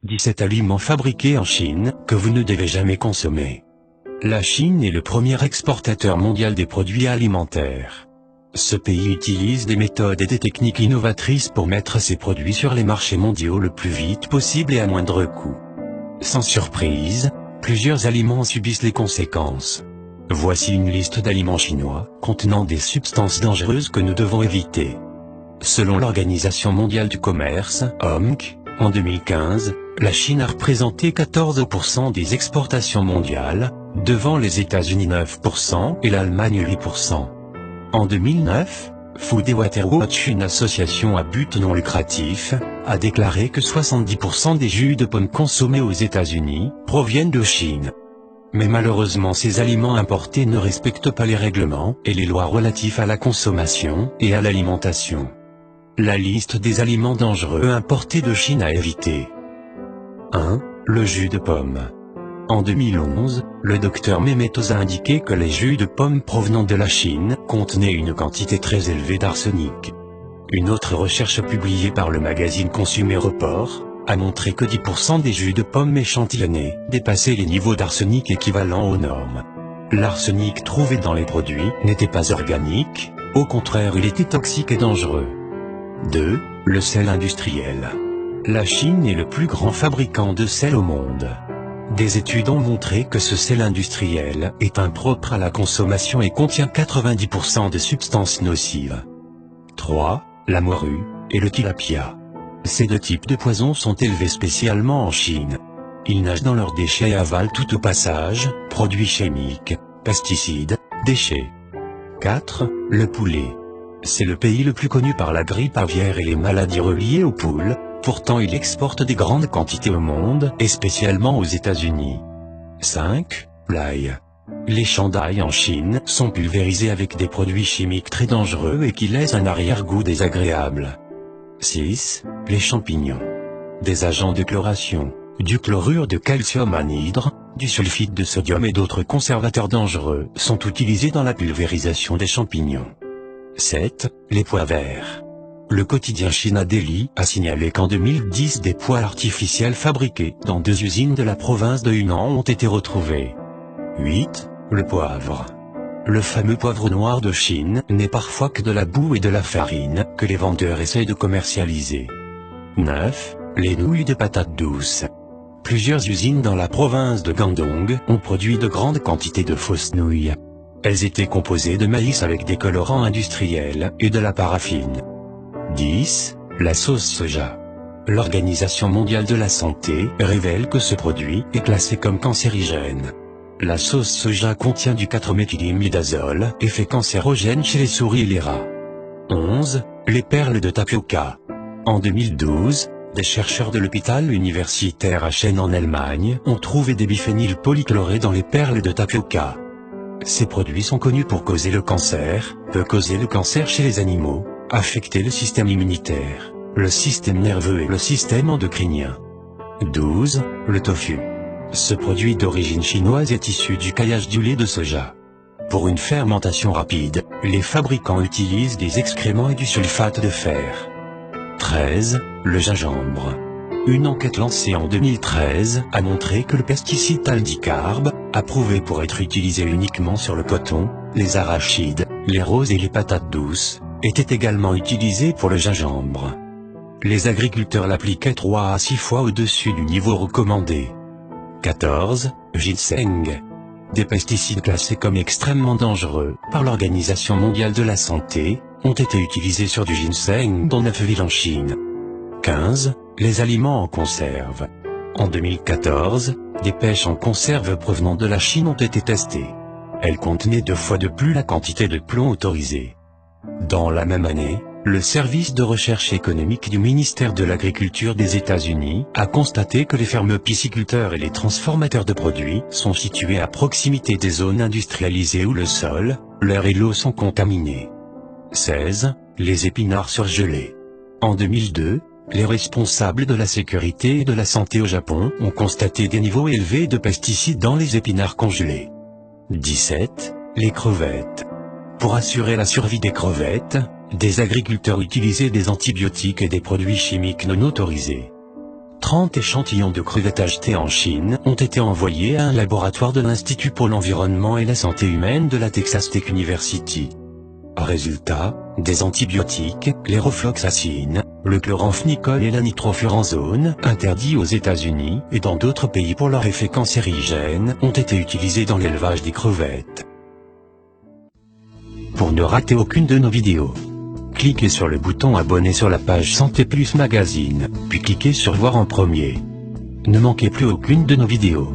17 aliments fabriqués en Chine, que vous ne devez jamais consommer. La Chine est le premier exportateur mondial des produits alimentaires. Ce pays utilise des méthodes et des techniques innovatrices pour mettre ses produits sur les marchés mondiaux le plus vite possible et à moindre coût. Sans surprise, plusieurs aliments subissent les conséquences. Voici une liste d'aliments chinois, contenant des substances dangereuses que nous devons éviter. Selon l'Organisation mondiale du commerce, OMC, en 2015, la Chine a représenté 14% des exportations mondiales, devant les États-Unis 9% et l'Allemagne 8%. En 2009, Food & Water Watch, une association à but non lucratif, a déclaré que 70% des jus de pommes consommés aux États-Unis proviennent de Chine. Mais malheureusement ces aliments importés ne respectent pas les règlements et les lois relatifs à la consommation et à l'alimentation. La liste des aliments dangereux importés de Chine à éviter. 1. Le jus de pomme. En 2011, le docteur Mehmet a indiqué que les jus de pommes provenant de la Chine contenaient une quantité très élevée d'arsenic. Une autre recherche publiée par le magazine Consumer Report a montré que 10% des jus de pommes échantillonnés dépassaient les niveaux d'arsenic équivalents aux normes. L'arsenic trouvé dans les produits n'était pas organique, au contraire il était toxique et dangereux. 2. Le sel industriel. La Chine est le plus grand fabricant de sel au monde. Des études ont montré que ce sel industriel est impropre à la consommation et contient 90% de substances nocives. 3. La morue et le tilapia. Ces deux types de poissons sont élevés spécialement en Chine. Ils nagent dans leurs déchets et avalent tout au passage, produits chimiques, pesticides, déchets. 4. Le poulet. C'est le pays le plus connu par la grippe aviaire et les maladies reliées aux poules, pourtant il exporte des grandes quantités au monde et spécialement aux États-Unis. 5. L'ail. Les champs d'ail en Chine sont pulvérisés avec des produits chimiques très dangereux et qui laissent un arrière-goût désagréable. 6. Les champignons. Des agents de chloration, du chlorure de calcium anhydre, du sulfite de sodium et d'autres conservateurs dangereux sont utilisés dans la pulvérisation des champignons. 7. Les pois verts. Le quotidien China Daily a signalé qu'en 2010 des pois artificiels fabriqués dans 2 usines de la province de Hunan ont été retrouvés. 8. Le poivre. Le fameux poivre noir de Chine n'est parfois que de la boue et de la farine que les vendeurs essayent de commercialiser. 9. Les nouilles de patates douces. Plusieurs usines dans la province de Guangdong ont produit de grandes quantités de fausses nouilles. Elles étaient composées de maïs avec des colorants industriels et de la paraffine. 10. La sauce soja. L'Organisation mondiale de la santé révèle que ce produit est classé comme cancérigène. La sauce soja contient du 4-méthylimidazole, effet cancérogène chez les souris et les rats. 11. Les perles de tapioca. En 2012, des chercheurs de l'hôpital universitaire Aachen en Allemagne ont trouvé des biphényl polychlorés dans les perles de tapioca. Ces produits sont connus pour causer le cancer, peuvent causer le cancer chez les animaux, affecter le système immunitaire, le système nerveux et le système endocrinien. 12. Le tofu. Ce produit d'origine chinoise est issu du caillage du lait de soja. Pour une fermentation rapide, les fabricants utilisent des excréments et du sulfate de fer. 13. Le gingembre. Une enquête lancée en 2013 a montré que le pesticide taldicarbe, approuvé pour être utilisé uniquement sur le coton, les arachides, les roses et les patates douces, était également utilisé pour le gingembre. Les agriculteurs l'appliquaient 3 à 6 fois au-dessus du niveau recommandé. 14. Ginseng. Des pesticides classés comme extrêmement dangereux par l'Organisation mondiale de la santé ont été utilisés sur du ginseng dans 9 villes en Chine. 15. Les aliments en conserve. En 2014, des pêches en conserve provenant de la Chine ont été testées. Elles contenaient 2 fois de plus la quantité de plomb autorisée. Dans la même année, le service de recherche économique du ministère de l'Agriculture des États-Unis a constaté que les fermes pisciculteurs et les transformateurs de produits sont situés à proximité des zones industrialisées où le sol, l'air et l'eau sont contaminés. 16. Les épinards surgelés. En 2002, les responsables de la sécurité et de la santé au Japon ont constaté des niveaux élevés de pesticides dans les épinards congelés. 17. Les crevettes. Pour assurer la survie des crevettes, des agriculteurs utilisaient des antibiotiques et des produits chimiques non autorisés. 30 échantillons de crevettes achetées en Chine ont été envoyés à un laboratoire de l'Institut pour l'environnement et la santé humaine de la Texas Tech University. Résultat, des antibiotiques, l'érofloxacine, le chloramphénicol et la nitrofuranzone, interdits aux États-Unis et dans d'autres pays pour leur effet cancérigène, ont été utilisés dans l'élevage des crevettes. Pour ne rater aucune de nos vidéos, cliquez sur le bouton abonner sur la page Santé Plus Magazine, puis cliquez sur voir en premier. Ne manquez plus aucune de nos vidéos.